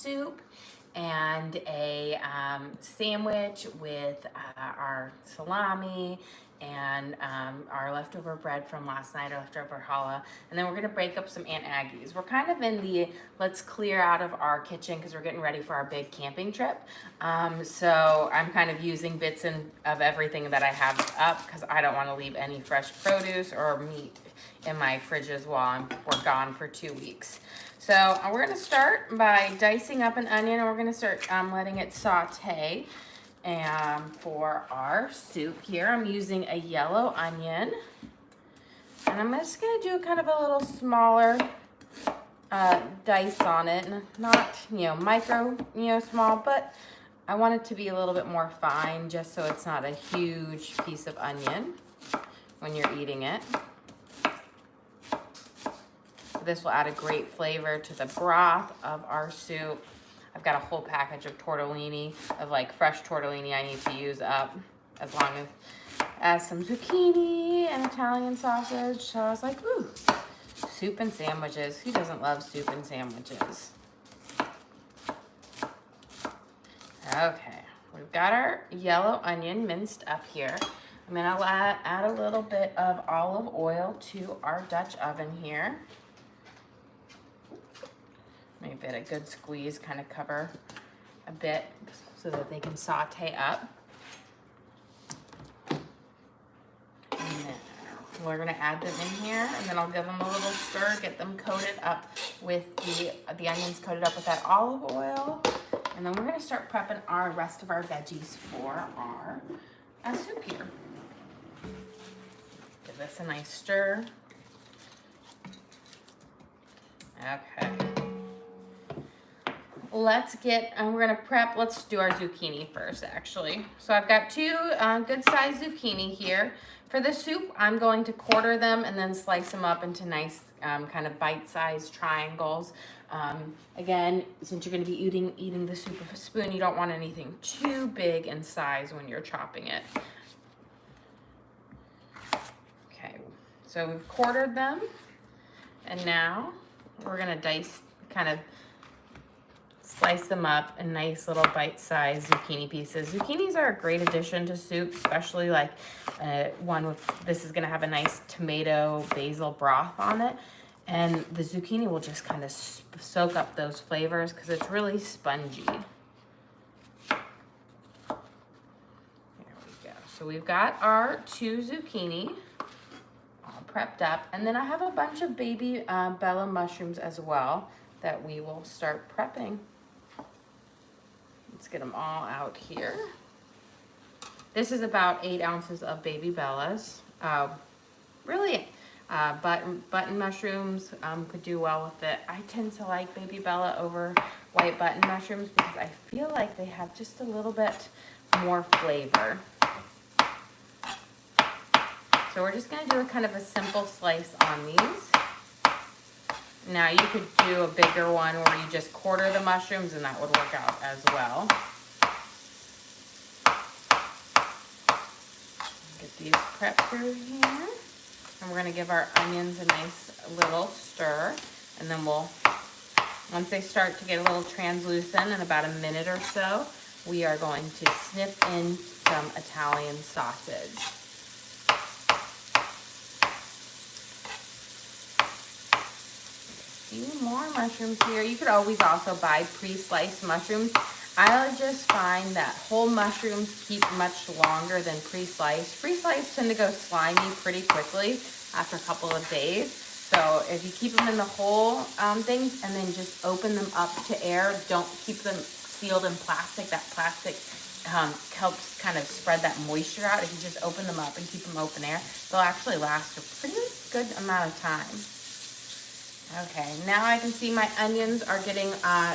soup and a sandwich with our salami and our leftover bread from last night, our leftover challah. And then we're gonna break up some Aunt Aggie's. We're kind of in the let's clear out of our kitchen because we're getting ready for our big camping trip. So I'm kind of using bits of everything that I have up because I don't want to leave any fresh produce or meat in my fridges while we're gone for 2 weeks. So we're gonna start by dicing up an onion, and we're gonna start letting it saute. And for our soup here, I'm using a yellow onion, and I'm just gonna do kind of a little smaller dice on it, and not micro small, but I want it to be a little bit more fine, just so it's not a huge piece of onion when you're eating it. This will add a great flavor to the broth of our soup. I've got a whole package of tortellini, of like fresh tortellini I need to use up, as long as some zucchini and Italian sausage. So I was like, ooh, soup and sandwiches. Who doesn't love soup and sandwiches? Okay, we've got our yellow onion minced up here. I'm gonna add a little bit of olive oil to our Dutch oven here. Give it a good squeeze, kind of cover a bit so that they can saute up. And then we're gonna add them in here, and then I'll give them a little stir, get them coated up with the onions coated up with that olive oil. And then we're gonna start prepping our rest of our veggies for our soup here. Give this a nice stir. Okay. We're gonna prep, let's do our zucchini first actually. So I've got two good sized zucchini here. For the soup, I'm going to quarter them and then slice them up into nice kind of bite-sized triangles. Again, since you're gonna be eating the soup with a spoon, you don't want anything too big in size when you're chopping it. Okay, so we've quartered them, and now we're gonna slice them up in nice little bite-sized zucchini pieces. Zucchinis are a great addition to soup, especially like one with, this is gonna have a nice tomato basil broth on it. And the zucchini will just kind of soak up those flavors because it's really spongy. There we go. So we've got our 2 zucchini all prepped up. And then I have a bunch of baby Bella mushrooms as well that we will start prepping. Let's get them all out here. This is about 8 ounces of baby Bellas. Really, button mushrooms could do well with it. I tend to like baby Bella over white button mushrooms because I feel like they have just a little bit more flavor. So we're just gonna do a kind of a simple slice on these. Now you could do a bigger one where you just quarter the mushrooms, and that would work out as well. Get these prepped through here. And we're gonna give our onions a nice little stir. And then once they start to get a little translucent in about a minute or so, we are going to snip in some Italian sausage. Few more mushrooms here. You could always also buy pre-sliced mushrooms. I just find that whole mushrooms keep much longer than pre-sliced. Pre-sliced tend to go slimy pretty quickly after a couple of days. So if you keep them in the whole things and then just open them up to air, don't keep them sealed in plastic. That plastic helps kind of spread that moisture out. If you just open them up and keep them open air, they'll actually last a pretty good amount of time. Okay, now I can see my onions are getting,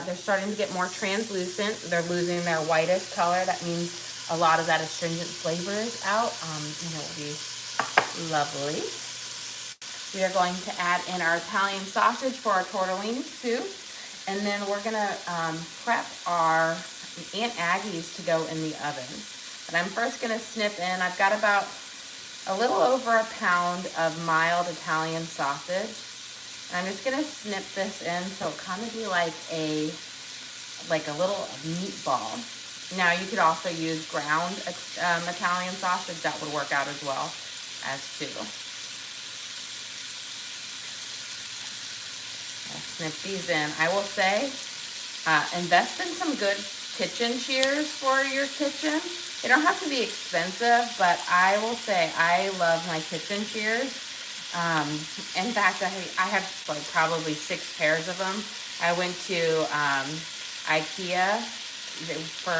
they're starting to get more translucent. They're losing their whitish color. That means a lot of that astringent flavor is out. And it will be lovely. We are going to add in our Italian sausage for our tortellini soup. And then we're gonna prep our Aunt Aggie's to go in the oven. But I'm first gonna snip in, I've got about a little over a pound of mild Italian sausage. I'm just gonna snip this in so it'll kind of be like like a little meatball. Now you could also use ground Italian sausage. That would work out as well as too. I'll snip these in. I will say, invest in some good kitchen shears for your kitchen. They don't have to be expensive, but I will say I love my kitchen shears. In fact, I have like probably 6 pairs of them. I went to IKEA for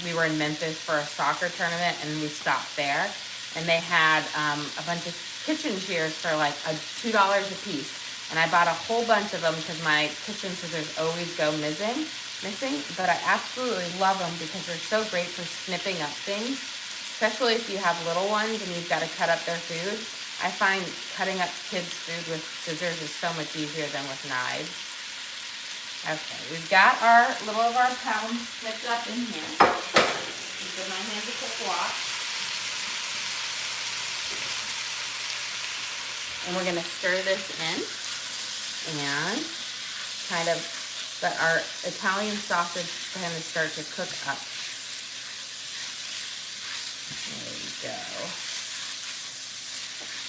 we were in Memphis for a soccer tournament, and we stopped there, and they had a bunch of kitchen shears for like $2 a piece, and I bought a whole bunch of them because my kitchen scissors always go missing, but I absolutely love them because they're so great for snipping up things, especially if you have little ones and you've got to cut up their food. I find cutting up kids' food with scissors is so much easier than with knives. Okay, we've got our little of our pounds snipped up in here. Give my hands a quick wash. And we're going to stir this in and kind of let our Italian sausage kind of start to cook up. There we go.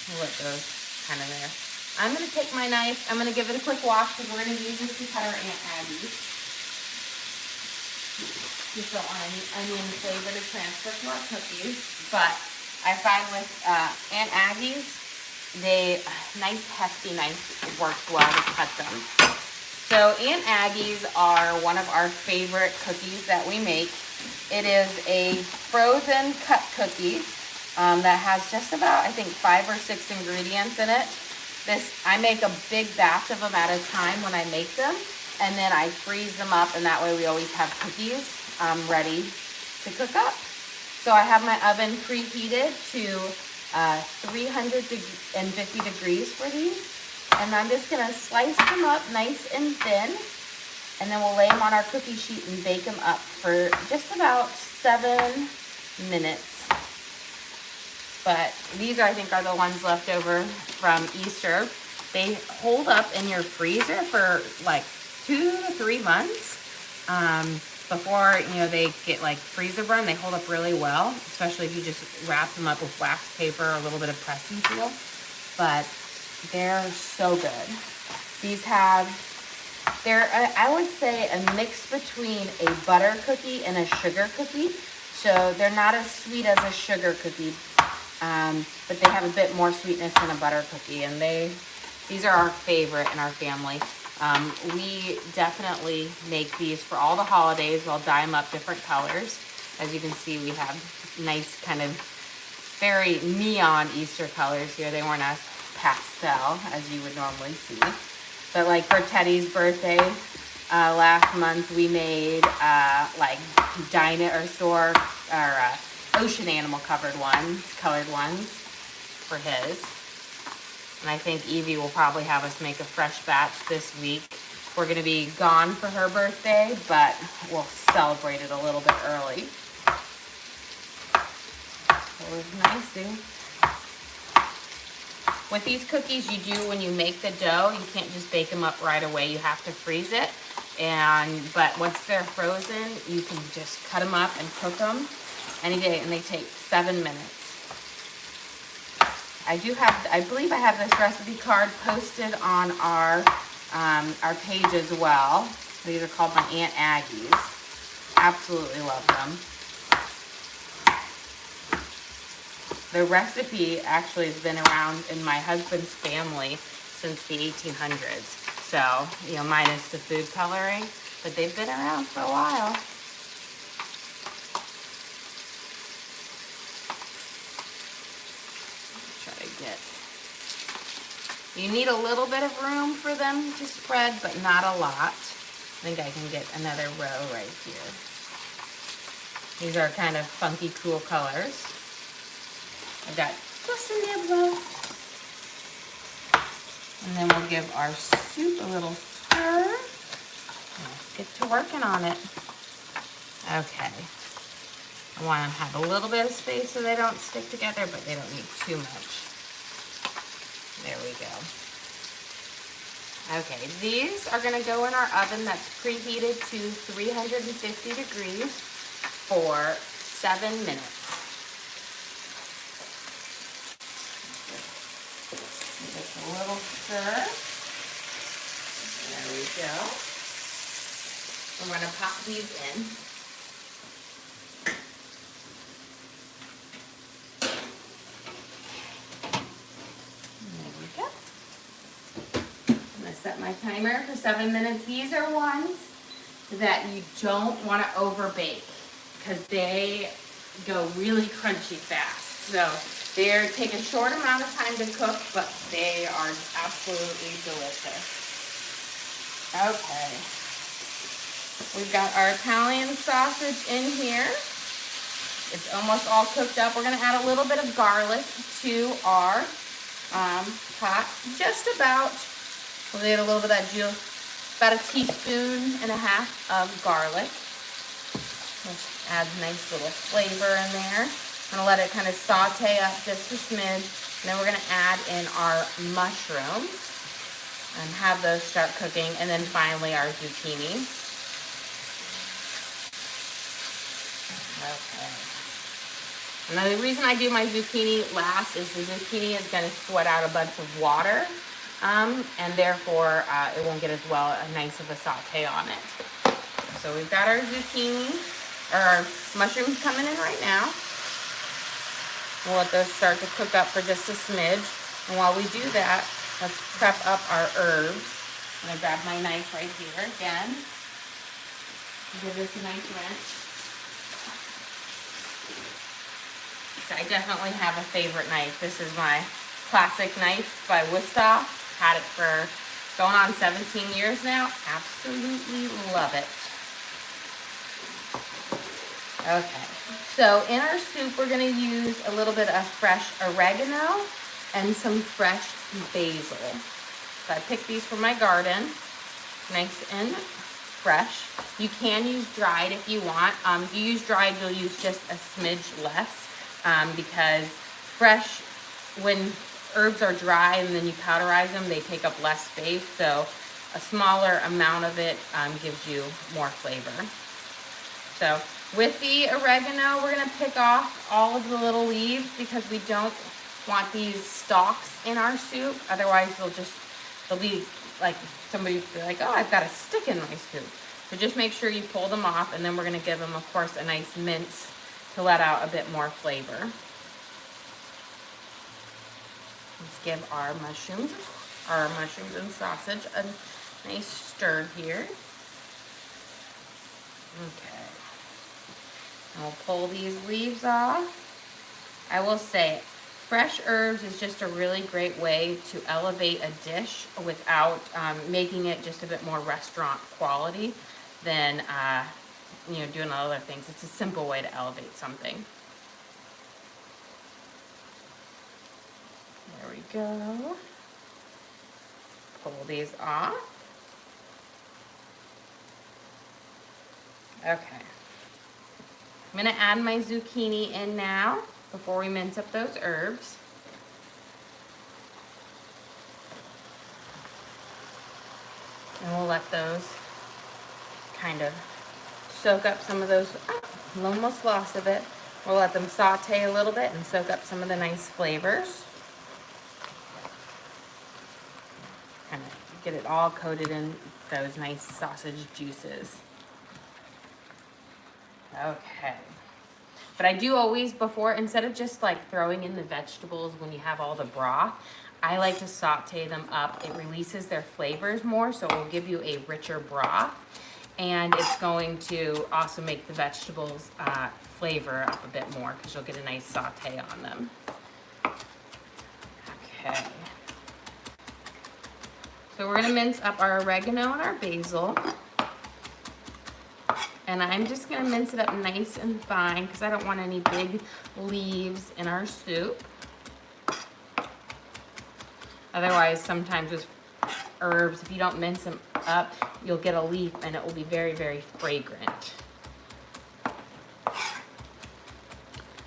We'll let those kind of there. I'm going to take my knife. I'm going to give it a quick wash because we're going to use this to cut our Aunt Aggie's. Just don't want any onion flavor to transfer to our cookies. But I find with Aunt Aggie's, nice hefty knife works well to cut them. So Aunt Aggie's are one of our favorite cookies that we make. It is a frozen cut cookie that has just about, I think, 5 or 6 ingredients in it. I make a big batch of them at a time when I make them, and then I freeze them up, and that way we always have cookies ready to cook up. So I have my oven preheated to 350 degrees for these, and I'm just going to slice them up nice and thin, and then we'll lay them on our cookie sheet and bake them up for just about 7 minutes. But these, I think, are the ones left over from Easter. They hold up in your freezer for like 2 to 3 months before, they get like freezer burn. They hold up really well, especially if you just wrap them up with wax paper or a little bit of pressing seal. But they're so good. These they're, I would say, a mix between a butter cookie and a sugar cookie. So they're not as sweet as a sugar cookie, but they have a bit more sweetness than a butter cookie, and these are our favorite in our family. We definitely make these for all the holidays. We'll dye them up different colors. As you can see, we have nice kind of very neon Easter colors here. They weren't as pastel as you would normally see. But like for Teddy's birthday last month, we made like dinosaur or ocean animal colored ones for his. And I think Evie will probably have us make a fresh batch this week. We're going to be gone for her birthday, but we'll celebrate it a little bit early. It was nice, dude. With these cookies, you do, when you make the dough, you can't just bake them up right away. You have to freeze it. But once they're frozen, you can just cut them up and cook them any day, and they take 7 minutes. I believe I have this recipe card posted on our page as well. These are called my Aunt Aggie's. Absolutely love them. The recipe actually has been around in my husband's family since the 1800s. So, minus the food coloring, but they've been around for a while. You need a little bit of room for them to spread, but not a lot. I think I can get another row right here. These are kind of funky, cool colors. I've got just a nib left. And then we'll give our soup a little stir. Let's get to working on it. Okay. I want them to have a little bit of space so they don't stick together, but they don't need too much. There we go. Okay, these are gonna go in our oven that's preheated to 350 degrees for 7 minutes. Just a little stir. There we go. I'm gonna pop these in. There we go. I'm gonna set my timer for 7 minutes. These are ones that you don't want to over bake because they go really crunchy fast. So they take a short amount of time to cook, but they are absolutely delicious. Okay. We've got our Italian sausage in here. It's almost all cooked up. We're gonna add a little bit of garlic to our pot. Just about, we'll add a little bit of that juice, about a teaspoon and a half of garlic. Just add a nice little flavor in there. I'm gonna let it kind of saute up just a smidge. And then we're gonna add in our mushrooms and have those start cooking. And then finally our zucchini. Okay. And the reason I do my zucchini last is the zucchini is going to sweat out a bunch of water, and therefore it won't get as well nice of a saute on it. So we've got our zucchini, or our mushrooms coming in right now. We'll let those start to cook up for just a smidge. And while we do that, let's prep up our herbs. I'm going to grab my knife right here again. Give this a nice wrench. I definitely have a favorite knife. This is my classic knife by Wusthof. Had it for going on 17 years now. Absolutely love it. Okay, so in our soup we're going to use a little bit of fresh oregano and some fresh basil. So I picked these from my garden, nice and fresh. You can use dried if you want. If you use dried, you'll use just a smidge less. Because fresh, when herbs are dry and then you powderize them, they take up less space. So a smaller amount of it gives you more flavor. So with the oregano, we're going to pick off all of the little leaves because we don't want these stalks in our soup. Otherwise, they'll be like, somebody will be like, oh, I've got a stick in my soup. So just make sure you pull them off, and then we're going to give them, of course, a nice mince to let out a bit more flavor. Let's give our mushrooms and sausage a nice stir here. Okay. And we'll pull these leaves off. I will say, fresh herbs is just a really great way to elevate a dish without making it just a bit more restaurant quality than doing other things. It's a simple way to elevate something. There we go. Pull these off. Okay. I'm going to add my zucchini in now before we mince up those herbs. And we'll let those kind of soak up some of those, almost lost of it. We'll let them saute a little bit and soak up some of the nice flavors. Kind of get it all coated in those nice sausage juices. Okay. But I do always, instead of just like throwing in the vegetables when you have all the broth, I like to saute them up. It releases their flavors more, so it will give you a richer broth. And it's going to also make the vegetables flavor up a bit more because you'll get a nice saute on them. Okay. So we're gonna mince up our oregano and our basil. And I'm just gonna mince it up nice and fine because I don't want any big leaves in our soup. Otherwise, sometimes with herbs, if you don't mince them up, you'll get a leaf and it will be very, very fragrant.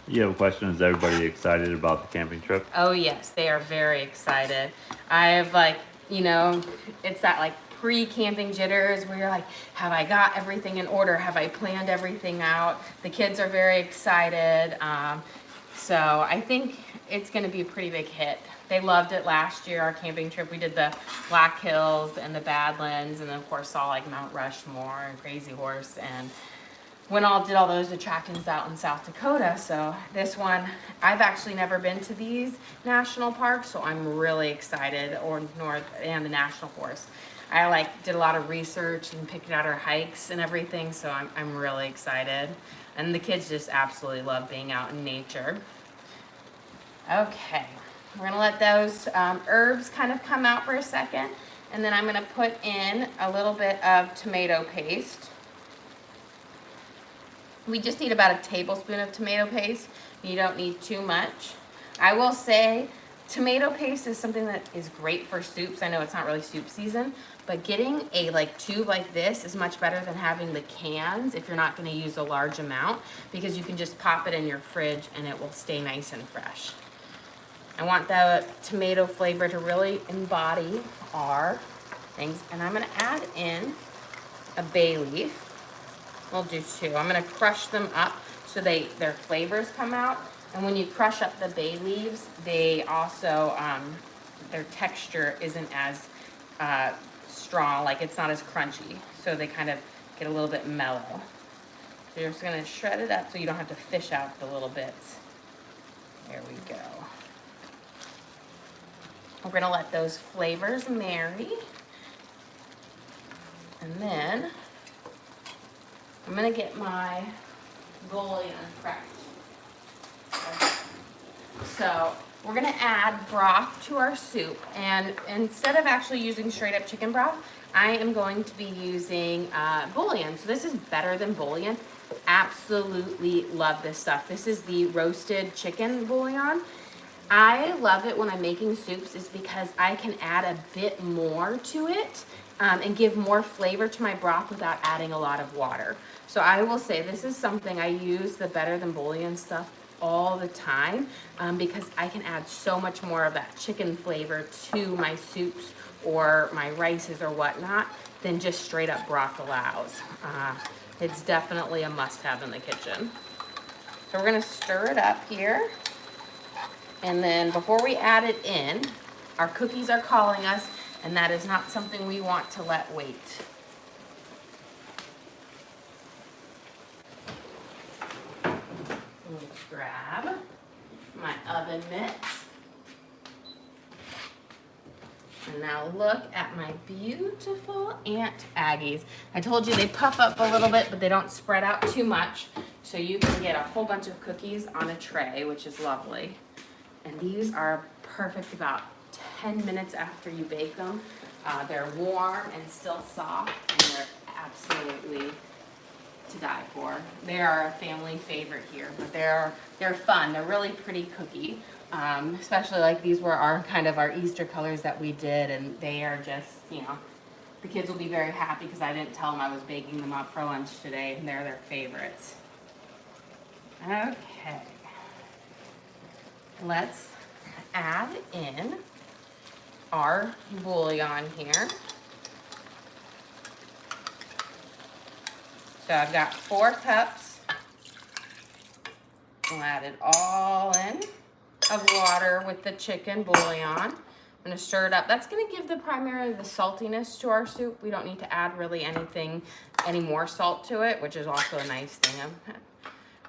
You have a question? Is everybody excited about the camping trip? Oh yes, they are very excited. I have you know, it's that like pre-camping jitters where you're like, have I got everything in order? Have I planned everything out? The kids are very excited. So I think it's gonna be a pretty big hit. They loved it last year, our camping trip. We did the Black Hills and the Badlands, and then of course saw like Mount Rushmore and Crazy Horse, and did all those attractions out in South Dakota. So this one, I've actually never been to these national parks, so I'm really excited, or North and the National Forest. I like did a lot of research and picked out our hikes and everything, so I'm really excited. And the kids just absolutely love being out in nature. Okay, we're gonna let those herbs kind of come out for a second, and then I'm gonna put in a little bit of tomato paste. We just need about a tablespoon of tomato paste. You don't need too much. I will say tomato paste is something that is great for soups. I know it's not really soup season, but getting a tube like this is much better than having the cans if you're not going to use a large amount, because you can just pop it in your fridge and it will stay nice and fresh. I want the tomato flavor to really embody our things, and I'm going to add in a bay leaf. We'll do 2. I'm gonna crush them up so their flavors come out. And when you crush up the bay leaves, they also, their texture isn't as strong, like it's not as crunchy. So they kind of get a little bit mellow. So you're just gonna shred it up so you don't have to fish out the little bits. There we go. We're gonna let those flavors marry. And then I'm gonna get my bouillon prepped. So we're gonna add broth to our soup, and instead of actually using straight up chicken broth, I am going to be using bouillon. So this is better than bouillon. Absolutely love this stuff. This is the roasted chicken bouillon. I love it when I'm making soups is because I can add a bit more to it and give more flavor to my broth without adding a lot of water. So I will say this is something I use the better than bouillon stuff all the time because I can add so much more of that chicken flavor to my soups or my rices or whatnot than just straight up broth allows. It's definitely a must-have in the kitchen. So we're gonna stir it up here. And then before we add it in, our cookies are calling us, and that is not something we want to let wait. Let's grab my oven mitts. And now look at my beautiful Aunt Aggie's. I told you they puff up a little bit, but they don't spread out too much. So you can get a whole bunch of cookies on a tray, which is lovely. And these are perfect about 10 minutes after you bake them. They're warm and still soft, and they're absolutely to die for. They are a family favorite here, but they're fun. They're really pretty cookie. Especially like these were our Easter colors that we did, and they are just, the kids will be very happy because I didn't tell them I was baking them up for lunch today, and they're their favorites. Okay. Let's add in our bouillon here. So I've got 4 cups. We'll add it all in of water with the chicken bouillon. I'm gonna stir it up. That's gonna give primarily the saltiness to our soup. We don't need to add really any more salt to it, which is also a nice thing.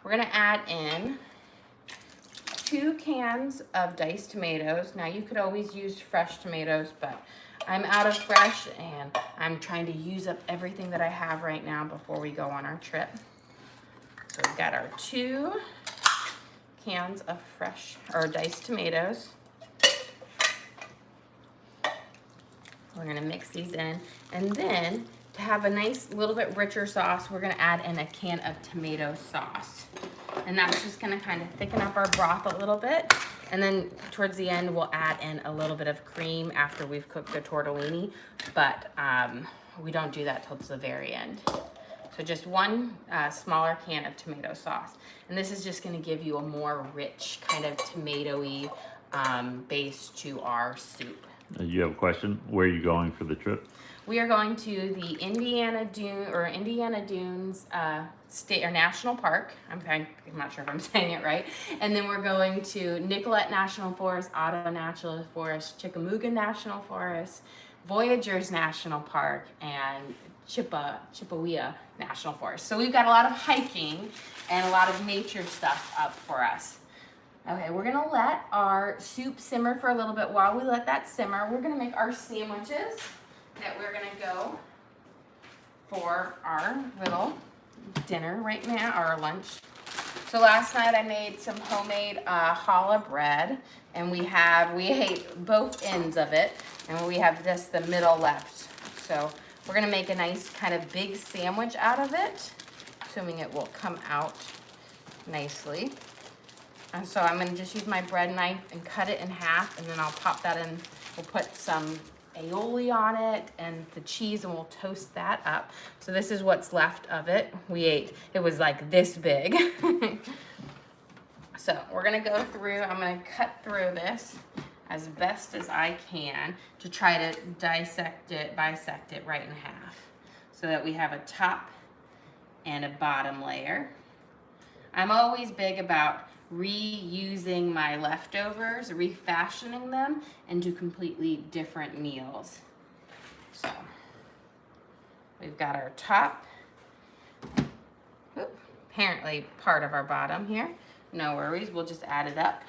We're gonna add in 2 cans of diced tomatoes. Now you could always use fresh tomatoes, but I'm out of fresh and I'm trying to use up everything that I have right now before we go on our trip. So we've got our 2 cans of fresh or diced tomatoes. We're gonna mix these in, and then to have a nice little bit richer sauce, we're gonna add in a can of tomato sauce. And that's just gonna kind of thicken up our broth a little bit. And then towards the end, we'll add in a little bit of cream after we've cooked the tortellini, but we don't do that till the very end. So just 1 smaller can of tomato sauce. And this is just gonna give you a more rich kind of tomatoey base to our soup. You have a question? Where are you going for the trip? We are going to the Indiana Dunes State or National Park. I'm not sure if I'm saying it right. And then we're going to Nicollet National Forest, Ottawa National Forest, Chickamauga National Forest, Voyageurs National Park, and Chippewa National Forest. So we've got a lot of hiking and a lot of nature stuff up for us. Okay, we're gonna let our soup simmer for a little bit. While we let that simmer, we're gonna make our sandwiches that we're gonna go for our little dinner right now, our lunch. So last night I made some homemade challah bread, and we ate both ends of it, and we have just the middle left. So we're gonna make a nice kind of big sandwich out of it, assuming it will come out nicely. And so I'm gonna just use my bread knife and cut it in half, and then I'll pop that in. We'll put some aioli on it and the cheese, and we'll toast that up. So this is what's left of it. It was like this big. So we're gonna go through, I'm gonna cut through this as best as I can to try to bisect it right in half so that we have a top and a bottom layer. I'm always big about reusing my leftovers, refashioning them into completely different meals. So we've got our top, apparently part of our bottom here. No worries, we'll just add it up.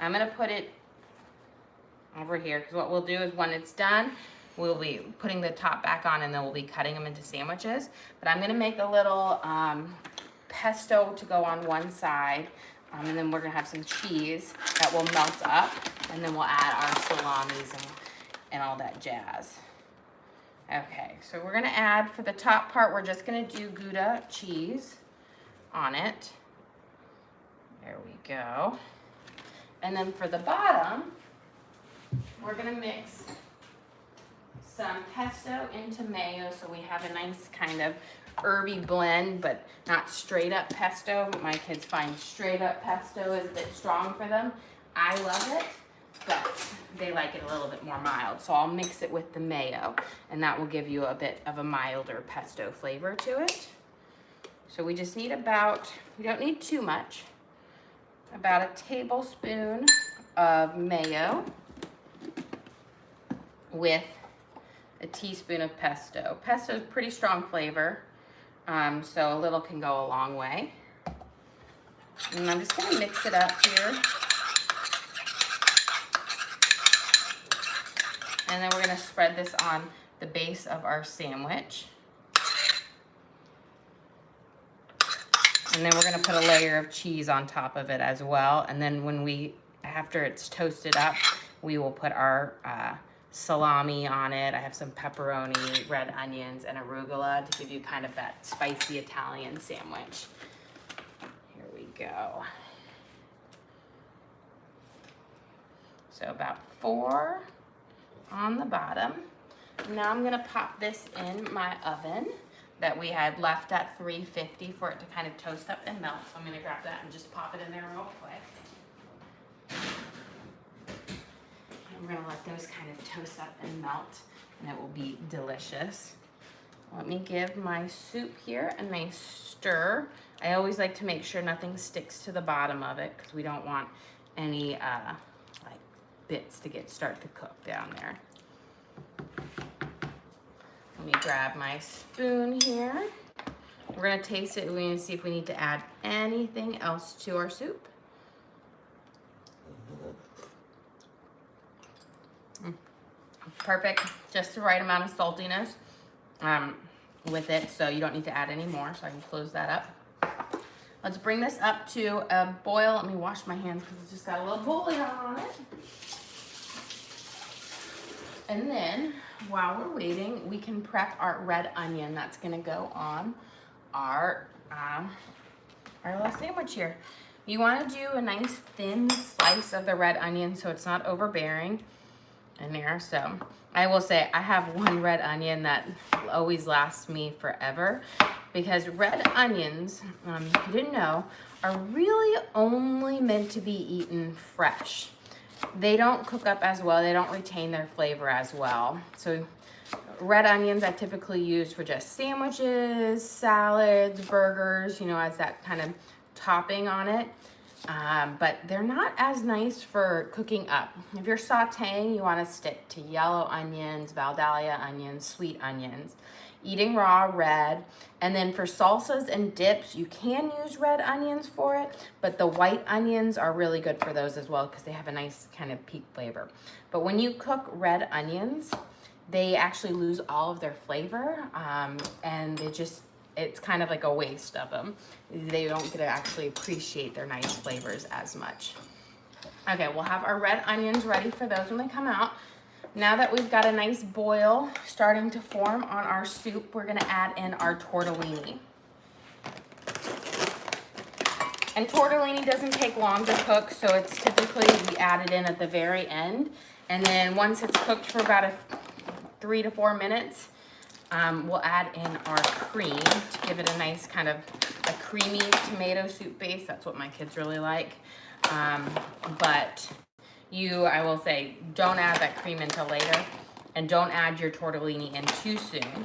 I'm gonna put it over here because what we'll do is when it's done, we'll be putting the top back on and then we'll be cutting them into sandwiches. But I'm gonna make a little pesto to go on one side, and then we're gonna have some cheese that will melt up, and then we'll add our salamis and all that jazz. Okay, so we're gonna add, for the top part, we're just gonna do Gouda cheese on it. There we go. And then for the bottom, we're gonna mix some pesto into mayo so we have a nice kind of herby blend, but not straight up pesto. My kids find straight up pesto is a bit strong for them. I love it, but they like it a little bit more mild. So I'll mix it with the mayo, and that will give you a bit of a milder pesto flavor to it. So we just need we don't need too much, about a tablespoon of mayo with a teaspoon of pesto. Pesto is pretty strong flavor. So a little can go a long way. And I'm just gonna mix it up here. And then we're gonna spread this on the base of our sandwich. And then we're gonna put a layer of cheese on top of it as well. And then after it's toasted up, we will put our salami on it. I have some pepperoni, red onions, and arugula to give you kind of that spicy Italian sandwich. Here we go. So about 4 on the bottom. Now I'm gonna pop this in my oven that we had left at 350 for it to kind of toast up and melt. So I'm gonna grab that and just pop it in there real quick. We're gonna let those kind of toast up and melt, and it will be delicious. Let me give my soup here a nice stir. I always like to make sure nothing sticks to the bottom of it because we don't want any like bits to start to cook down there. Let me grab my spoon here. We're gonna taste it. We're gonna see if we need to add anything else to our soup. Perfect, just the right amount of saltiness with it, so you don't need to add any more, so I can close that up. Let's bring this up to a boil. Let me wash my hands because it's just got a little bouillon on it. And then, while we're waiting, we can prep our red onion that's gonna go on our little sandwich here. You wanna do a nice thin slice of the red onion so it's not overbearing in there. So I will say I have one red onion that always lasts me forever, because red onions, if you didn't know, are really only meant to be eaten fresh. they don't cook up as well. They don't retain their flavor as well. So red onions I typically use for just sandwiches, salads, burgers, you know, as that kind of topping on it. But they're not as nice for cooking up. If you're sauteing, you want to stick to yellow onions, Valdalia onions, sweet onions. Eating raw, red. And then for salsas and dips, you can use red onions for it, but the white onions are really good for those as well because they have a nice kind of peak flavor. But when you cook red onions, they actually lose all of their flavor, and it's kind of like a waste of them. They don't get to actually appreciate their nice flavors as much. Okay, we'll have our red onions ready for those when they come out. Now that we've got a nice boil starting to form on our soup, we're gonna add in our tortellini. And tortellini doesn't take long to cook, so it's typically we add it in at the very end. And then once it's cooked for about 3 to 4 minutes, we'll add in our cream to give it a nice kind of a creamy tomato soup base. That's what my kids really like. But I will say, don't add that cream until later, and don't add your tortellini in too soon.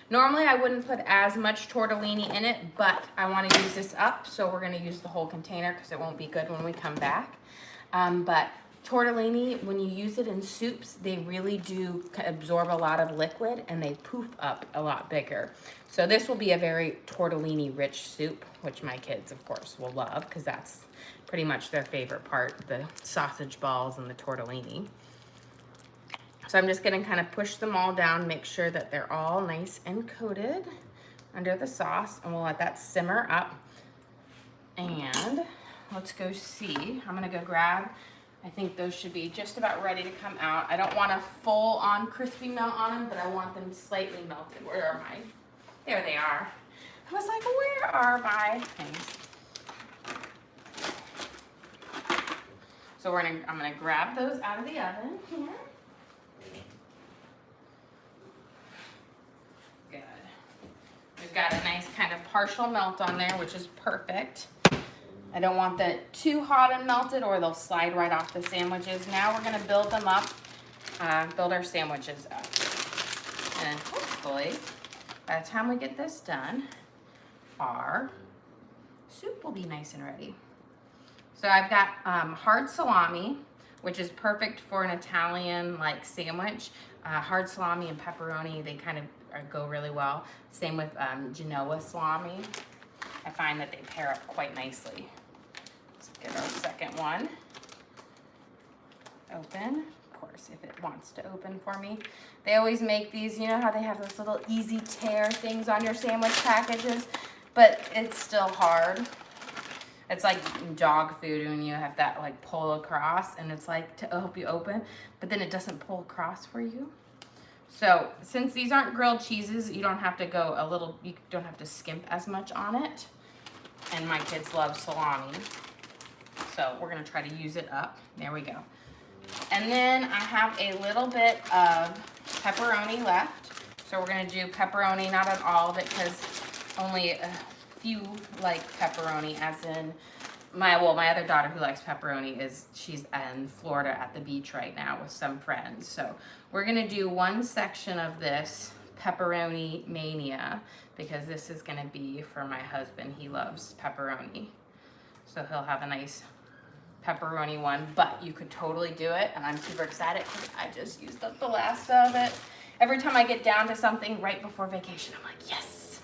Normally I wouldn't put as much tortellini in it, but I want to use this up, so we're going to use the whole container because it won't be good when we come back. But tortellini, when you use it in soups, they really do absorb a lot of liquid and they poof up a lot bigger. So this will be a very tortellini rich soup, which my kids of course will love because that's pretty much their favorite part, the sausage balls and the tortellini. So I'm just gonna kind of push them all down, make sure that they're all nice and coated under the sauce, and we'll let that simmer up. And let's go see, I'm gonna go grab, I think those should be just about ready to come out. I don't want a full on crispy melt on them, but I want them slightly melted. Where are my, there they are. I was like, where are my things? So I'm gonna grab those out of the oven here. Good. We've got a nice kind of partial melt on there, which is perfect. I don't want that too hot and melted or they'll slide right off the sandwiches. Now we're gonna build them up, build our sandwiches up. And hopefully, by the time we get this done, our soup will be nice and ready. So I've got hard salami, which is perfect for an Italian like sandwich. Hard salami and pepperoni, they kind of go really well. Same with Genoa salami. I find that they pair up quite nicely. Let's get our second one open. Of course, if it wants to open for me. They always make these, you know how they have those little easy tear things on your sandwich packages, but it's still hard. It's like dog food when you have that like pull across and it's like to help you open, but then it doesn't pull across for you. So since these aren't grilled cheeses, you don't have to go you don't have to skimp as much on it. And my kids love salami. So we're gonna try to use it up. There we go. And then I have a little bit of pepperoni left. So we're gonna do pepperoni, not on all of it because only a few like pepperoni, as in my other daughter who likes pepperoni she's in Florida at the beach right now with some friends. So we're gonna do one section of this pepperoni mania because this is gonna be for my husband. He loves pepperoni. So he'll have a nice pepperoni one, but you could totally do it. And I'm super excited because I just used up the last of it. Every time I get down to something right before vacation, I'm like, yes.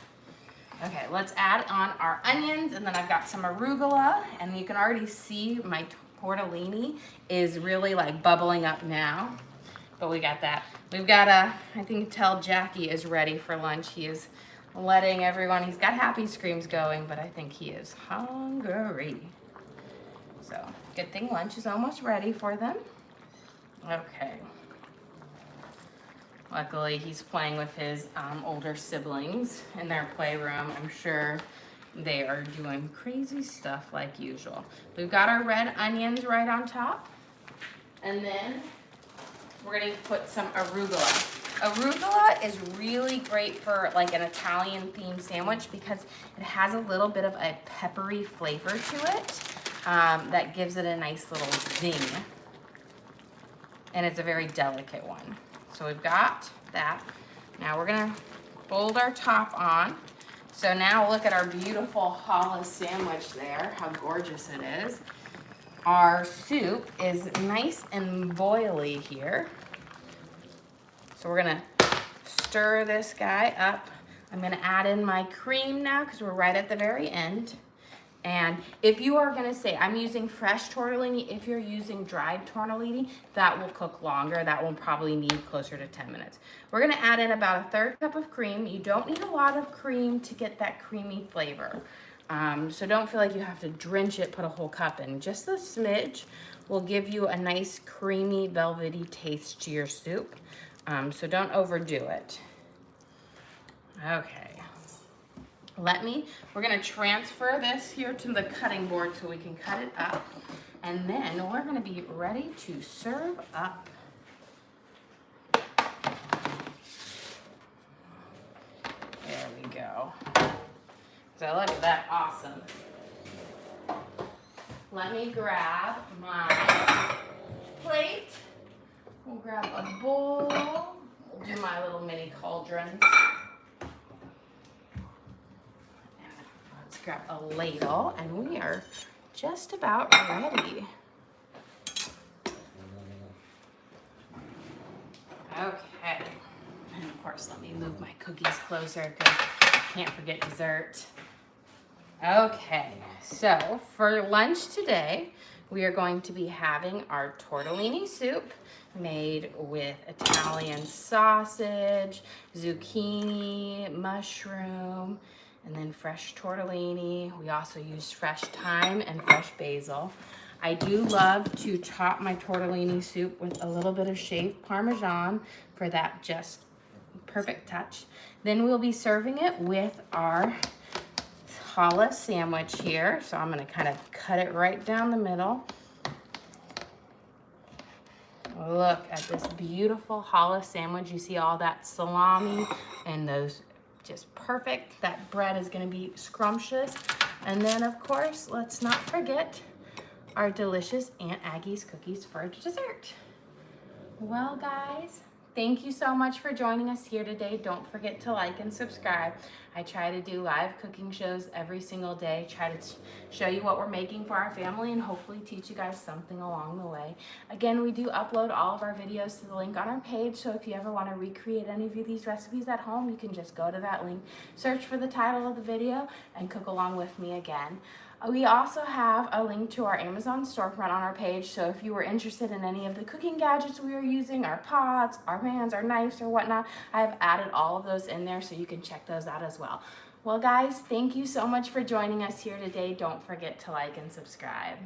Okay, let's add on our onions, and then I've got some arugula, and you can already see my tortellini is really like bubbling up now. But we got that. We've got I think tell Jackie is ready for lunch. He is letting everyone, he's got happy screams going, but I think he is hungry. So good thing lunch is almost ready for them. Okay. Luckily, he's playing with his older siblings in their playroom. I'm sure they are doing crazy stuff like usual. We've got our red onions right on top. And then we're gonna put some arugula. Arugula is really great for like an Italian themed sandwich because it has a little bit of a peppery flavor to it that gives it a nice little zing. and it's a very delicate one. So we've got that. Now we're gonna fold our top on. So now look at our beautiful challah sandwich there, how gorgeous it is. Our soup is nice and boily here. So we're gonna stir this guy up. I'm gonna add in my cream now because we're right at the very end. And if you are gonna say, I'm using fresh tortellini, if you're using dried tortellini, that will cook longer. That will probably need closer to 10 minutes. We're gonna add in about a 1/3 cup of cream. You don't need a lot of cream to get that creamy flavor. So don't feel like you have to drench it, put a whole cup in. Just a smidge will give you a nice creamy, velvety taste to your soup. So don't overdo it. Okay. We're gonna transfer this here to the cutting board so we can cut it up. And then we're gonna be ready to serve up. There we go. So look at that, awesome. Let me grab my plate. We'll grab a bowl. We'll do my little mini cauldrons. Let's grab a ladle, and we are just about ready. Okay. And of course, let me move my cookies closer because I can't forget dessert. Okay, so for lunch today, we are going to be having our tortellini soup made with Italian sausage, zucchini, mushroom, and then fresh tortellini. We also use fresh thyme and fresh basil. I do love to top my tortellini soup with a little bit of shaved Parmesan for that just perfect touch. Then we'll be serving it with our challah sandwich here. So I'm gonna kind of cut it right down the middle. Look at this beautiful challah sandwich. You see all that salami and those just perfect. That bread is gonna be scrumptious. And then of course, let's not forget our delicious Aunt Aggie's cookies for dessert. Well guys, thank you so much for joining us here today. Don't forget to like and subscribe. I try to do live cooking shows every single day, try to show you what we're making for our family and hopefully teach you guys something along the way. Again, we do upload all of our videos to the link on our page, so if you ever want to recreate any of these recipes at home, you can just go to that link, search for the title of the video, and cook along with me again. We also have a link to our Amazon storefront on our page, so if you were interested in any of the cooking gadgets we are using, our pots, our pans, our knives, or whatnot, I have added all of those in there so you can check those out as well. Well guys, thank you so much for joining us here today. Don't forget to like and subscribe.